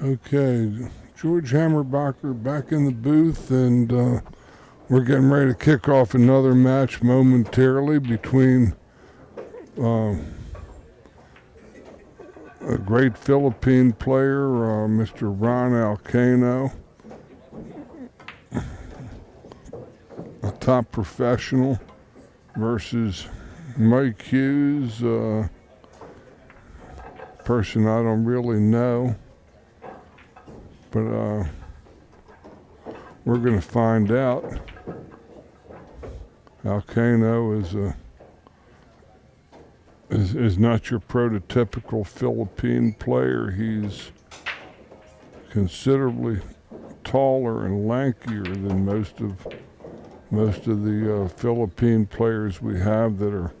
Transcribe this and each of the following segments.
Okay, George Hammerbacher back in the booth, and we're getting ready to kick off another match momentarily between a great Philippine player, Mr. Ronnie Alcano, a top professional, versus Mike Hughes, person I don't really know. But we're going to find out. Alcano is not your prototypical Philippine player. He's considerably taller and lankier than most of the Philippine players we have that are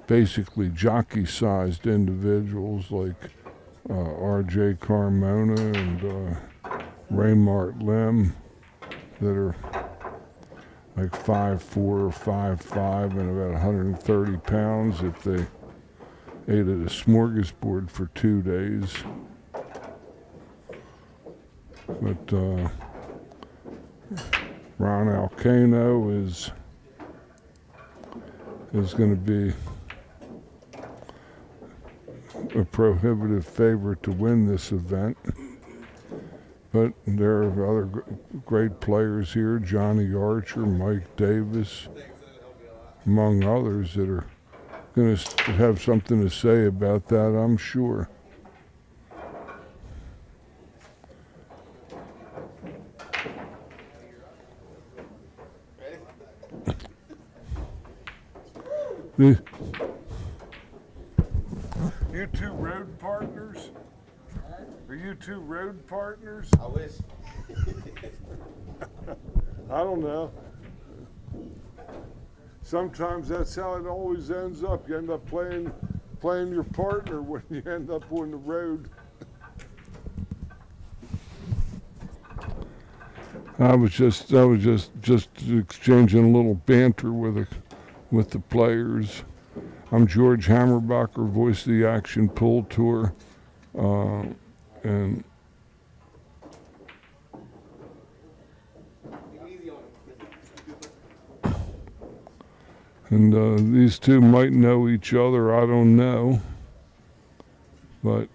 basically jockey-sized individuals like R.J. Carmona and Raymart Lim that are like 5'4" or 5'5" and about 130 pounds if they ate at a smorgasbord for 2 days. But Ron Alcano is going to be a prohibitive favorite to win this event. But there are other great players here, Johnny Archer, Mike Davis, among others that are going to have something to say about that, I'm sure. You two road partners? Are you two road partners? I wish. I don't know. Sometimes that's how it always ends up. You end up playing your partner when you end up on the road. I was just exchanging a little banter with the players. I'm George Hammerbacher, voice of the Action Pool Tour, and these two might know each other, I don't know, but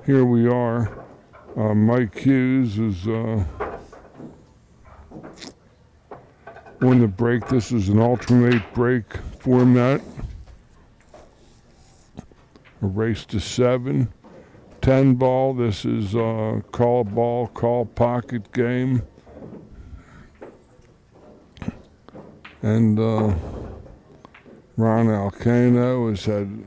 here we are. Mike Hughes is on the break. This is an alternate break format. A race to 7. 10 ball. This is call ball, call pocket game. And Ron Alcano has had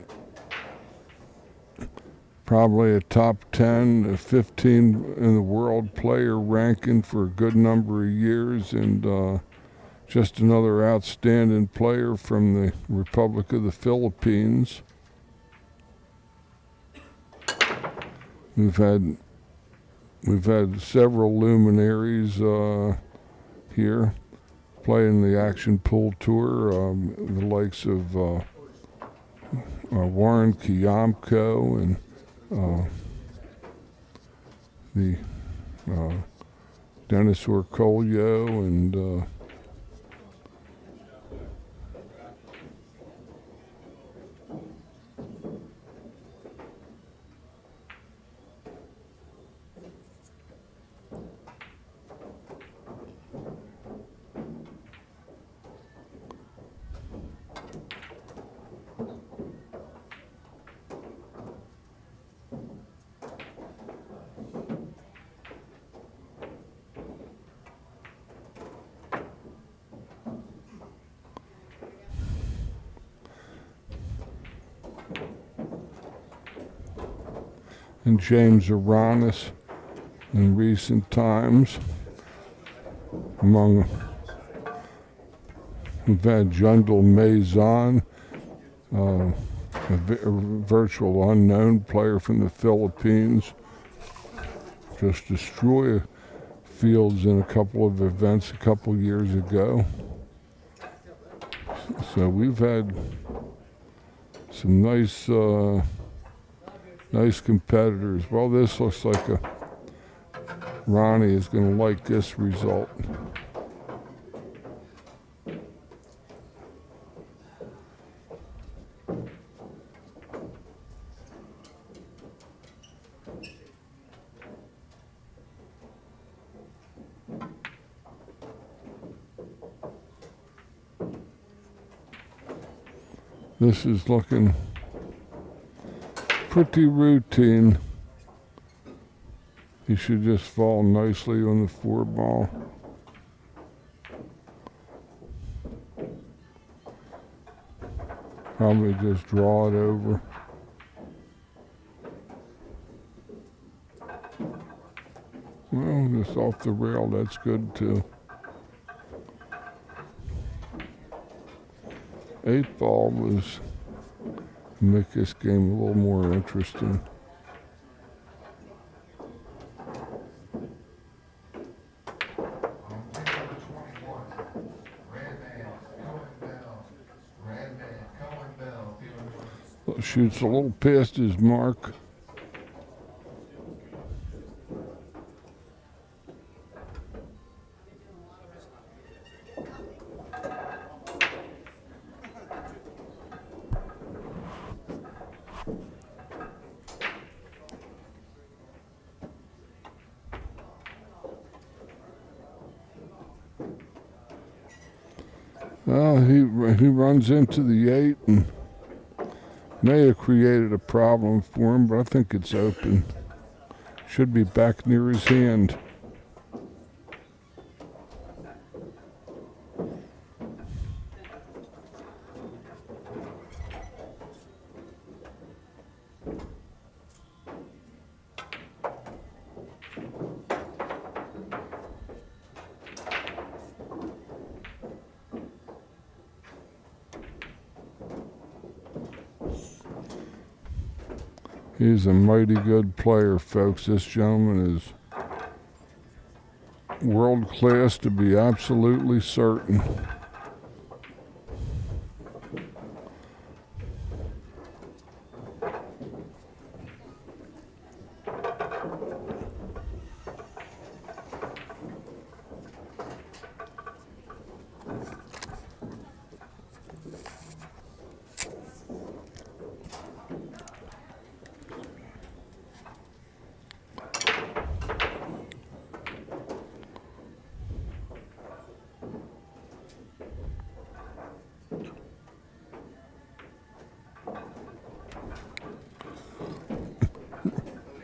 probably a top 10 to 15 in the world player ranking for a good number of years, and just another outstanding player from the Republic of the Philippines. We've had several luminaries here playing the Action Pool Tour, the likes of Warren Kiyomko and the Dennis Orcolio and James Aranis in recent times. We've had Jundal Maison, a virtual unknown player from the Philippines, just destroy fields in a couple of events a couple years ago. So we've had some nice competitors. Well, this looks like Ronnie is going to like this result. This is looking pretty routine. He should just fall nicely on the 4-ball. Probably just draw it over. Well, just off the rail, that's good too. 8-ball was make this game a little more interesting. Shoots a little past his mark. Well, he runs into the 8 and may have created a problem for him, but I think it's open. Should be back near his hand. He's a mighty good player, folks. This gentleman is world class, to be absolutely certain.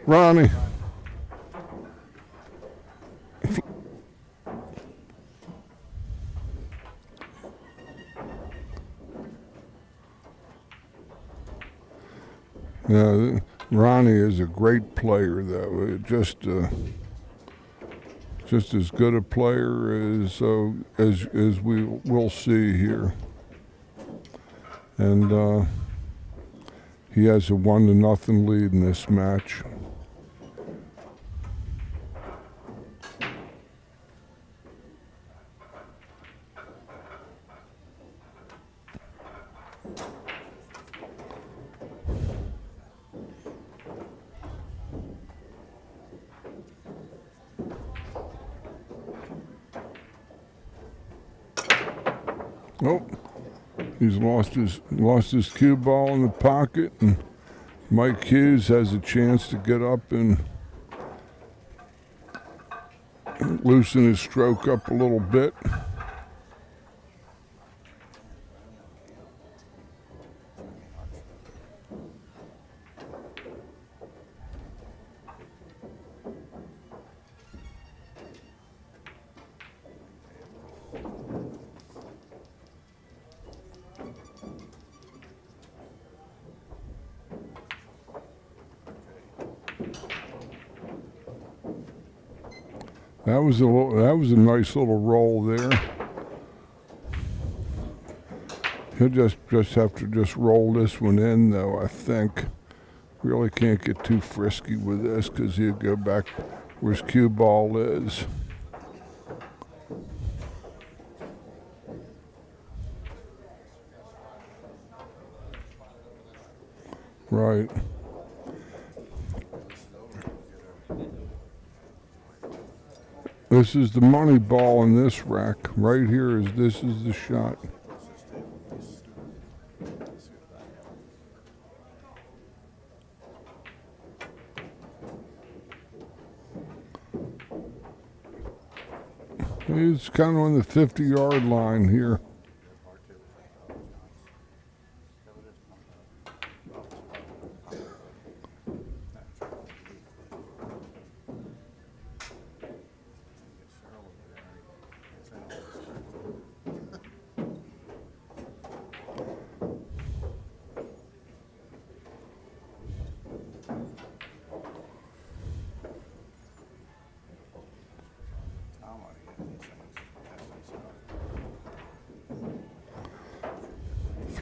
Ronnie. Yeah, Ronnie is a great player, though. Just as good a player as we will see here, and he has a 1-0 lead in this match. Oh, he's lost his cue ball in the pocket, and Mike Hughes has a chance to get up and loosen his stroke up a little bit. That was a nice little roll there. He'll just have to roll this one in, though, I think. Really can't get too frisky with this because he'll go back where his cue ball is. Right. This is the money ball in this rack. Right here this is the shot. He's kind of on the 50-yard line here.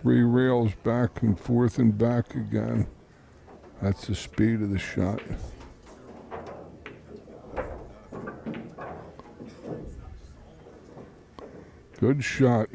Three rails back and forth and back again. That's the speed of the shot. Good shot.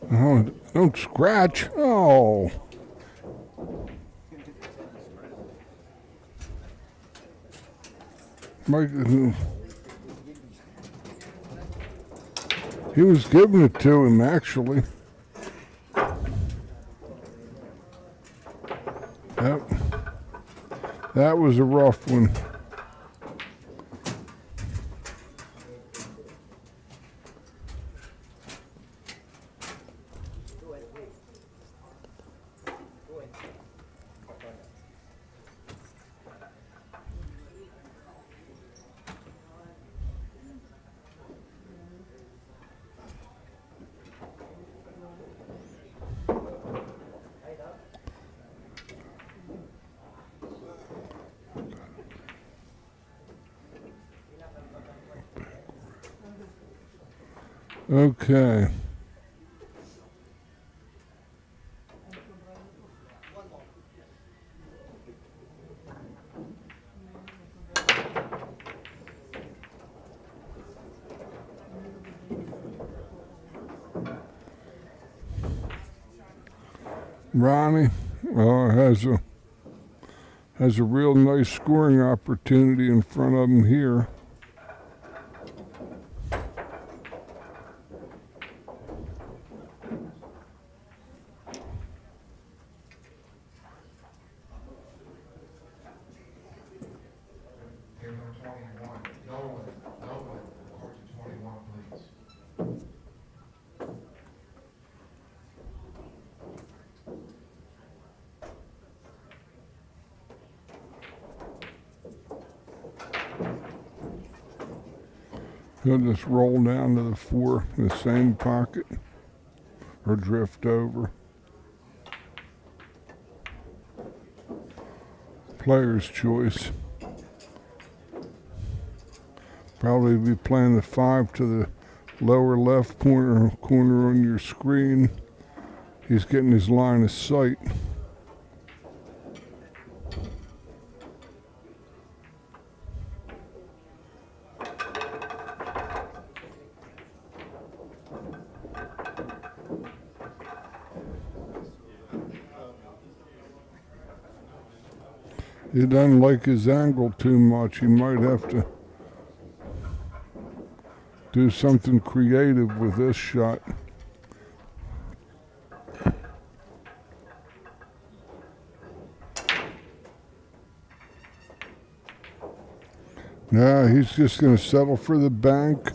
Oh, don't scratch. Oh. Mike, he was giving it to him, actually. That was a rough one. Okay. Ronnie has a real nice scoring opportunity in front of him here. He'll just roll down to the 4 in the same pocket or drift over. Player's choice. Probably be playing the 5 to the lower left corner on your screen. He's getting his line of sight. He doesn't like his angle too much. He might have to do something creative with this shot. Now he's just going to settle for the bank,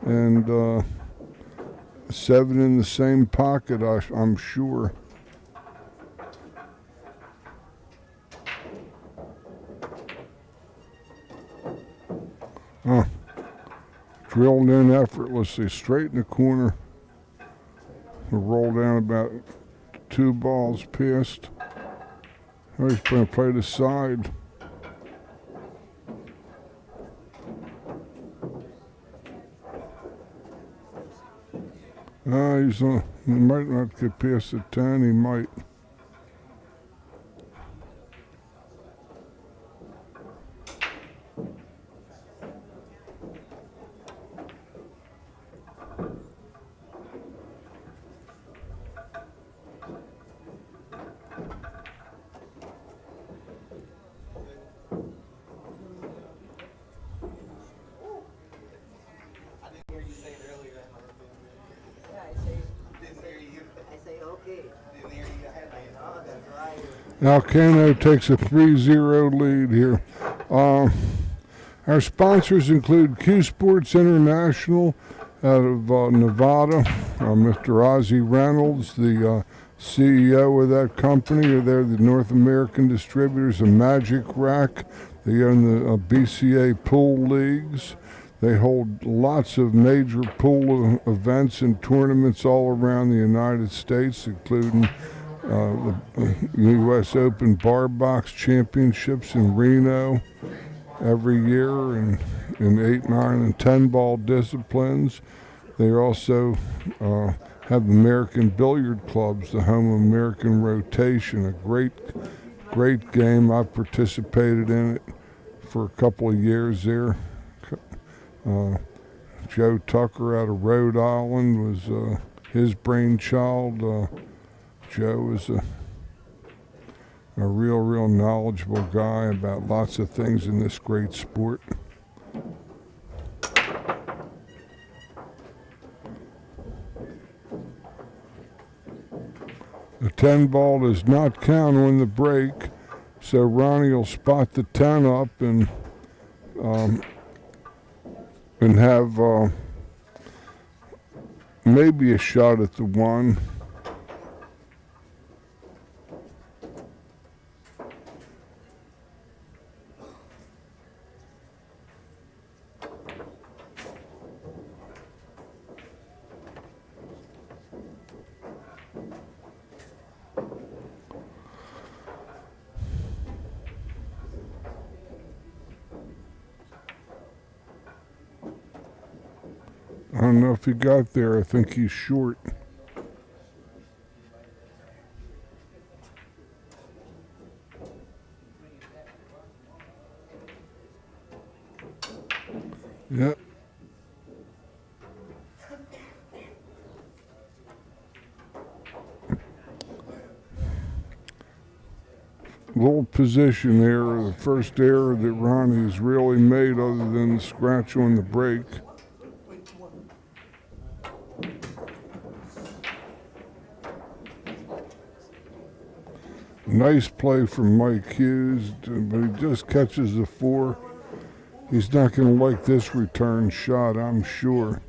and 7 in the same pocket, I'm sure. Drilled in effortlessly, straight in the corner. Roll down about 2 balls past. Oh, he's going to play the side. He might not get past the 10. He might. Alcano takes a 3-0 lead here. Our sponsors include Q Sports International out of Nevada. Mr. Ozzie Reynolds, the CEO of that company. They're the North American distributors of Magic Rack. They own the BCA pool leagues. They hold lots of major pool events and tournaments all around the United States, including the U.S. Open Bar Box Championships in Reno every year in 8, 9, and 10 ball disciplines. They also have American Billiard Clubs, the home of American Rotation, a great game. I participated in it for a couple of years there. Joe Tucker out of Rhode Island was his brainchild. Joe is a real knowledgeable guy about lots of things in this great sport. The 10 ball does not count on the break, so Ronnie will spot the 10 up and have maybe a shot at the 1. I don't know if he got there. I think he's short. Yep. Little position error, the first error that Ronnie's really made other than the scratch on the break. Nice play from Mike Hughes, but he just catches the 4. He's not going to like this return shot, I'm sure.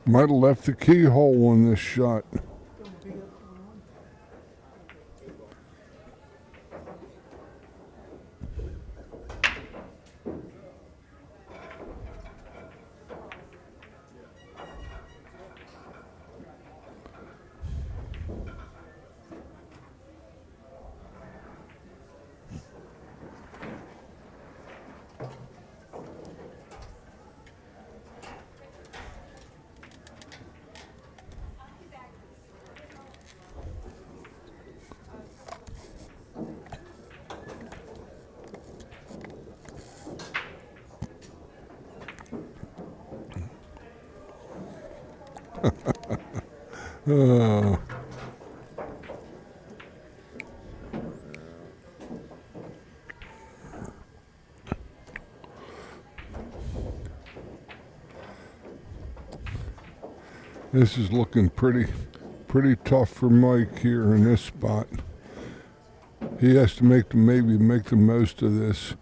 Might have left the keyhole on this shot. This is looking pretty tough for Mike here in this spot. He has to maybe make the most of this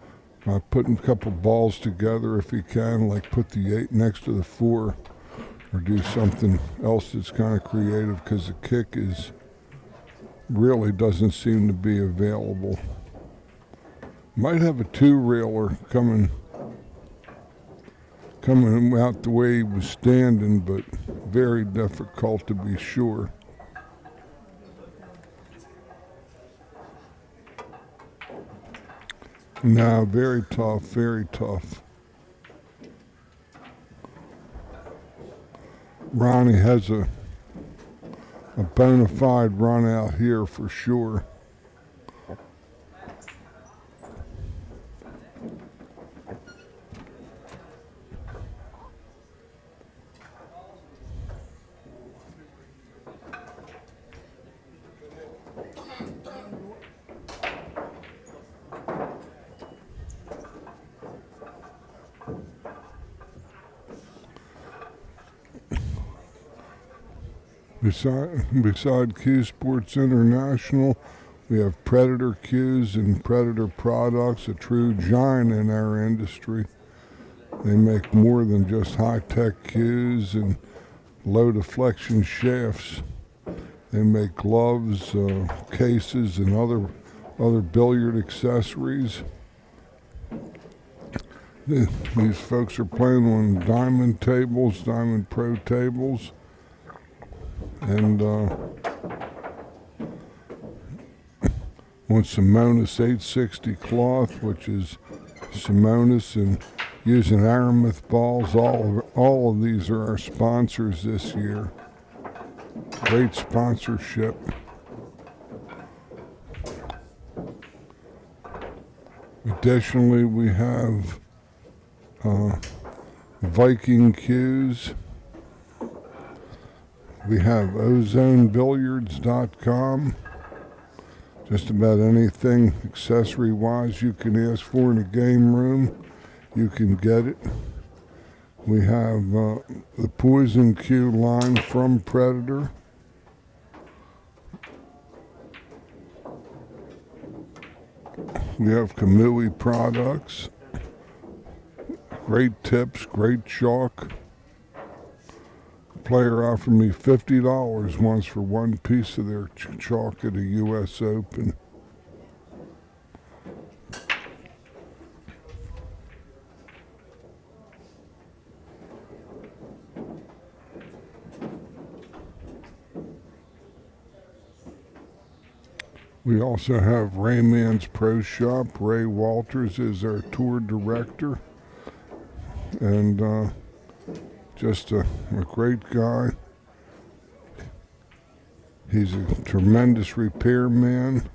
by putting a couple balls together if he can, like put the 8 next to the 4, or do something else that's kind of creative, because the kick is really doesn't seem to be available. Might have a 2-railer coming out the way he was standing, but very difficult to be sure. No, very tough, very tough. Ronnie has a bona fide run out here for sure. Beside Q Sports International, we have Predator Qs and Predator Products, a true giant in our industry. They make more than just high-tech Qs and low deflection shafts. They make gloves, cases, and other billiard accessories. These folks are playing on Diamond tables, Diamond Pro tables. And on Simonis 860 cloth, which is Simonis, and using Aramith balls. All of these are our sponsors this year. Great sponsorship. Additionally, we have Viking Hughes. We have OzoneBilliards.com. Just about anything accessory-wise you can ask for in a game room, you can get it. We have the Poison Q line from Predator. We have Kamui products. Great tips, great chalk. Player offered me $50 once for one piece of their chalk at a U.S. Open. We also have Rayman's Pro Shop. Ray Walters is our tour director. And just a great guy. He's a tremendous repairman.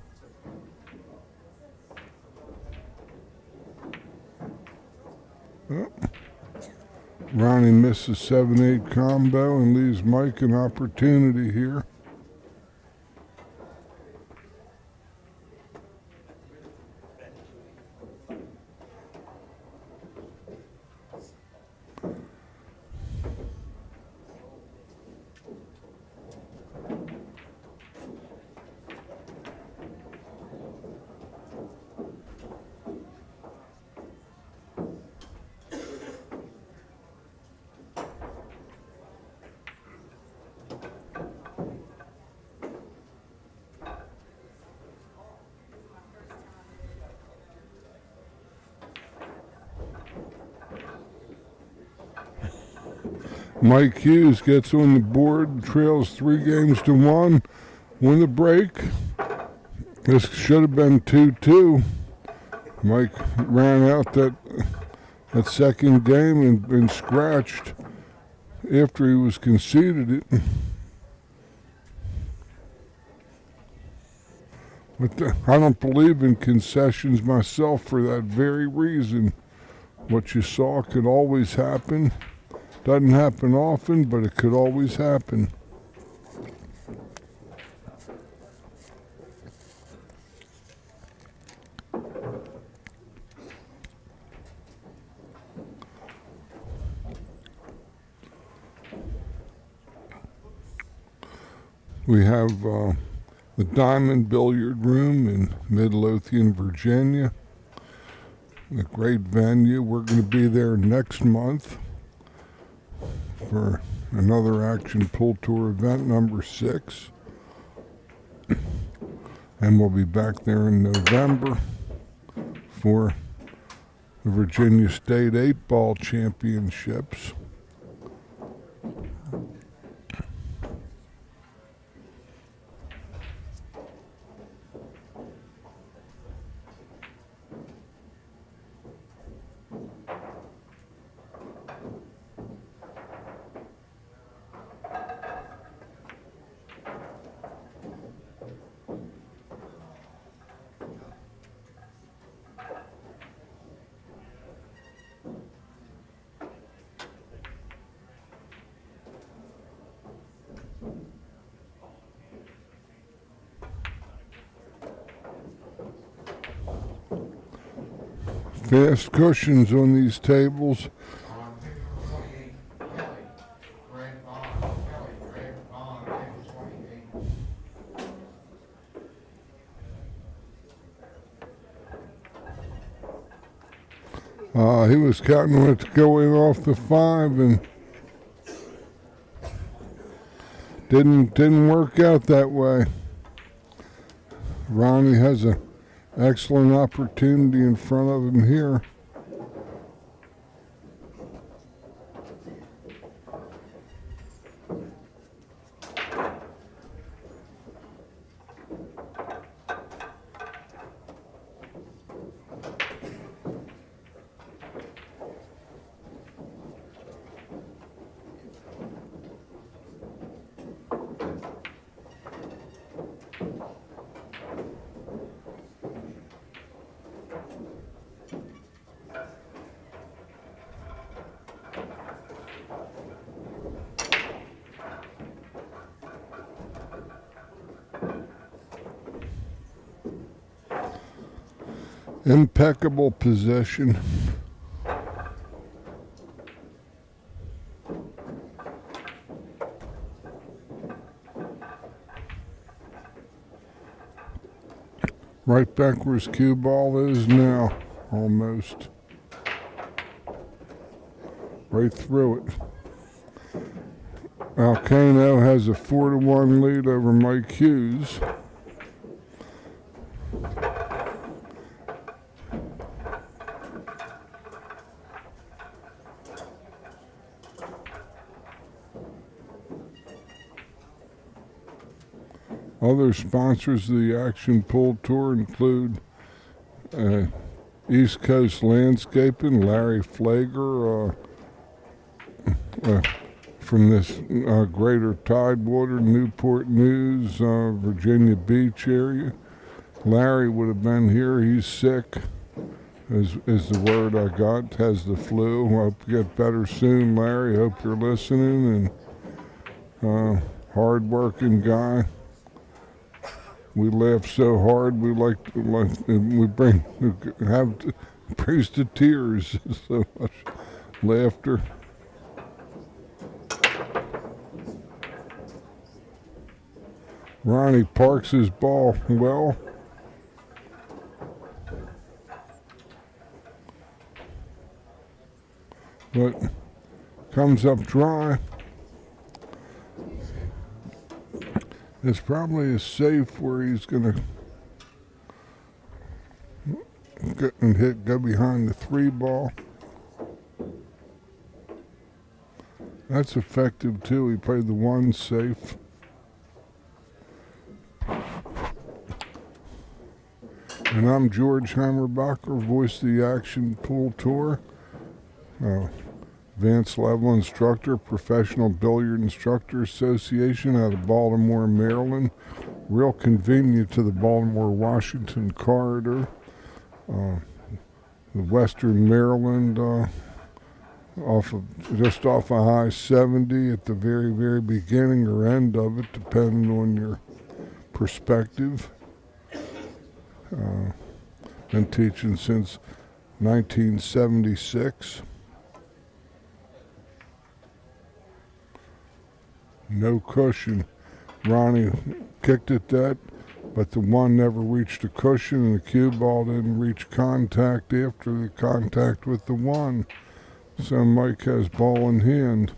Oh. Ronnie misses 7-8 combo and leaves Mike an opportunity here. Mike Hughes gets on the board, trails 3-1, win the break. This should have been 2-2. Mike ran out that second game and scratched after he was conceded it. But I don't believe in concessions myself for that very reason. What you saw could always happen. Doesn't happen often, but it could always happen. We have the Diamond Billiard Room in Midlothian, Virginia. A great venue. We're going to be there next month for another Action Pool Tour event, number 6. And we'll be back there in November for the Virginia State 8-Ball Championships. Fast cushions on these tables. He was counting with going off the 5 and didn't work out that way. Ronnie has an excellent opportunity in front of him here. Impeccable position. Right back where his cue ball is now, almost. Right through it. Alcano has a 4-1 lead over Mike Hughes. Other sponsors of the Action Pool Tour include East Coast Landscaping, Larry Flager from this Greater Tidewater, Newport News, Virginia Beach area. Larry would have been here. He's sick, is the word I got. Has the flu. Hope you get better soon, Larry. Hope you're listening. And hard-working guy. We laugh so hard we brings to tears. So much laughter. Ronnie parks his ball well. But comes up dry. It's probably a safe where he's going to go behind the 3 ball. That's effective too. He played the 1 safe. And I'm George Hammerbacher, voice of the Action Pool Tour. Advanced level instructor, Professional Billiard Instructor Association out of Baltimore, Maryland. Real convenient to the Baltimore-Washington corridor. The Western Maryland, just off of I-70 at the very, very beginning or end of it, depending on your perspective. Been teaching since 1976. No cushion. Ronnie kicked at that, but the one never reached the cushion, and the cue ball didn't reach contact after the contact with the one. So Mike has ball in hand.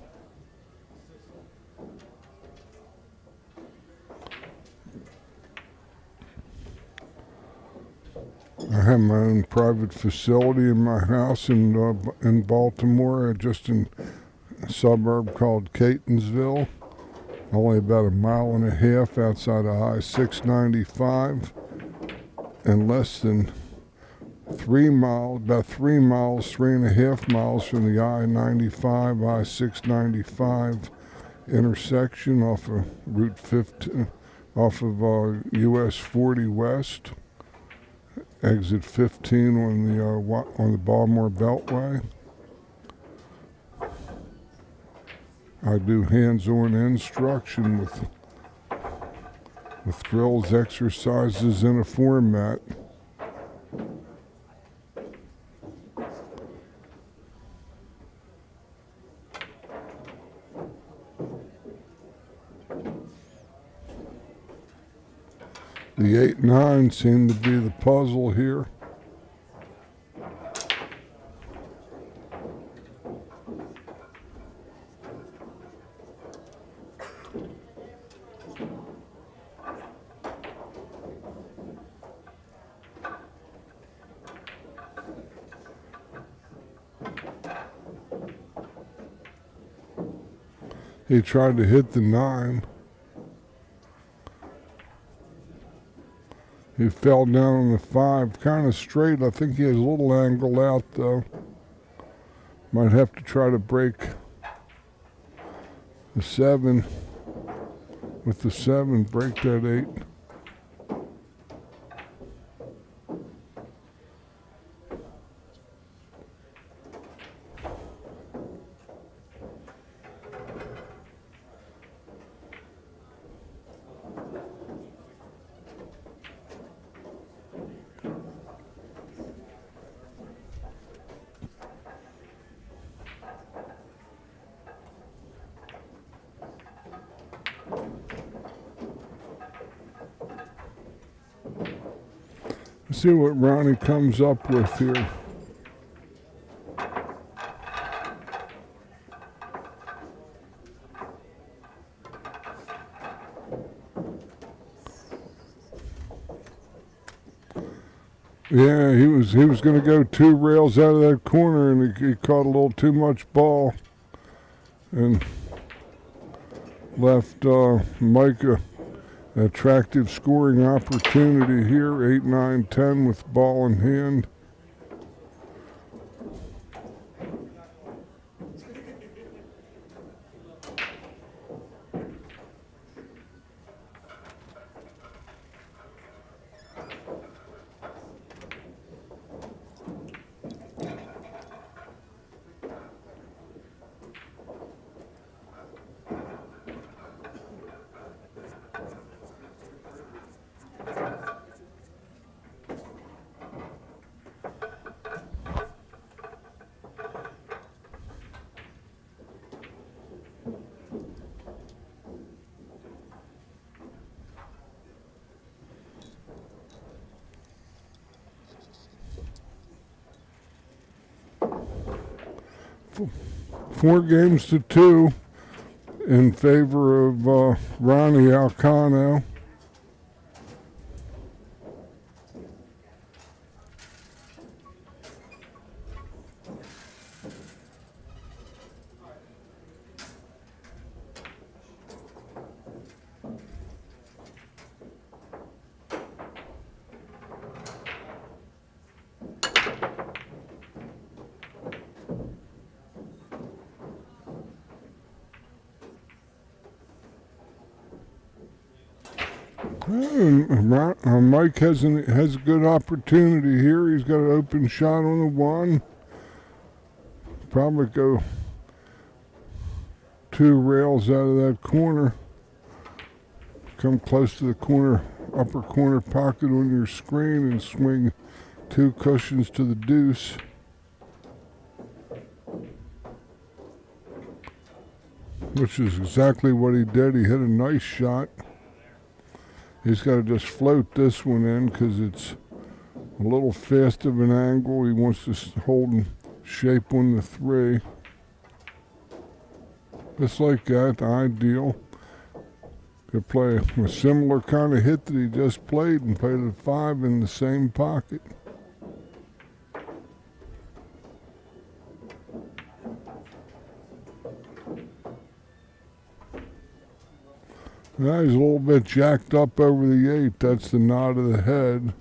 I have my own private facility in my house in Baltimore, just in a suburb called Catonsville, only about 1.5 miles outside of I-695, and less than 3 miles, about 3 miles, 3.5 miles from the I-95, I-695 intersection off of Route 15, off of US 40 West. Exit 15 on the Baltimore Beltway. I do hands-on instruction with drills, exercises, and a format. The 8-9 seemed to be the puzzle here. He tried to hit the 9. He fell down on the 5, kind of straight. I think he has a little angle out, though. Might have to try to break the 7. With the 7, break that 8. See what Ronnie comes up with here. Yeah, he was going to go 2 rails out of that corner, and he caught a little too much ball and left Mike an attractive scoring opportunity here, 8, 9, 10 with ball in hand. Four games to 2 in favor of Ronnie Alcano. Mike has a good opportunity here. He's got an open shot on the 1. Probably go 2 rails out of that corner. Come close to the upper corner pocket on your screen and swing 2 cushions to the deuce. Which is exactly what he did. He hit a nice shot. He's got to just float this one in because it's a little fast of an angle. He wants to hold and shape on the 3. Just like that, ideal. Could play a similar kind of hit that he just played and play the 5 in the same pocket. Now he's a little bit jacked up over the 8. That's the nod of the head.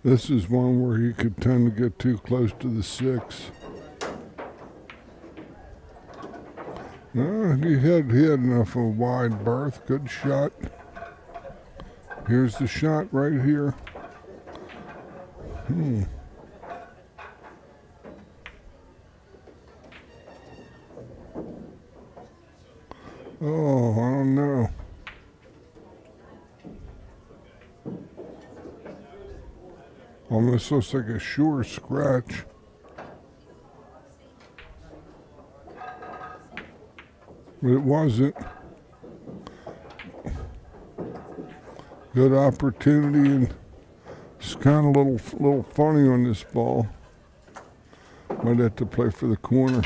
This is one where he could tend to get too close to the 6. No, he had enough of a wide berth. Good shot. Here's the shot right here. Oh, I don't know. Almost looks like a sure scratch. But it wasn't. Good opportunity, and it's kind of a little funny on this ball. Might have to play for the corner.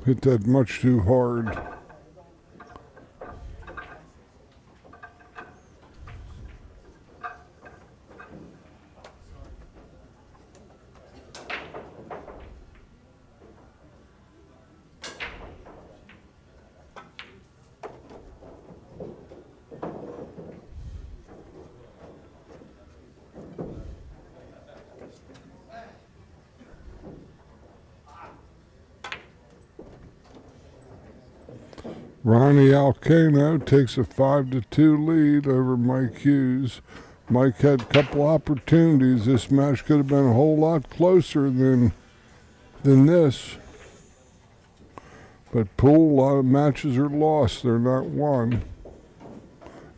Hit that much too hard. Ronnie Alcano takes a 5-2 lead over Mike Hughes. Mike had a couple opportunities. This match could have been a whole lot closer than this. But pool, a lot of matches are lost. They're not won.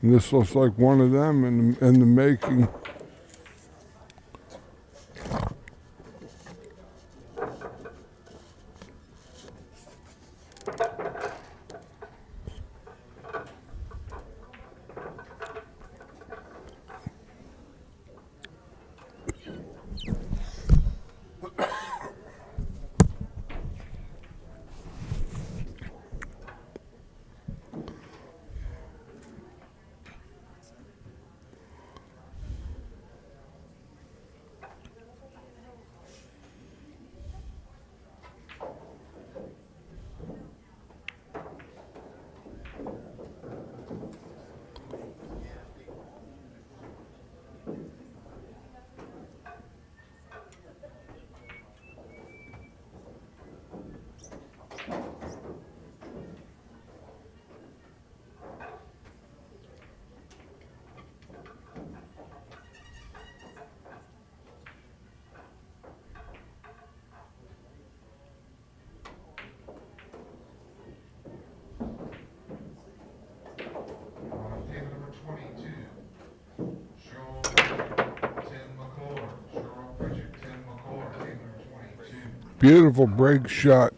And this looks like one of them in the making. Beautiful break shot.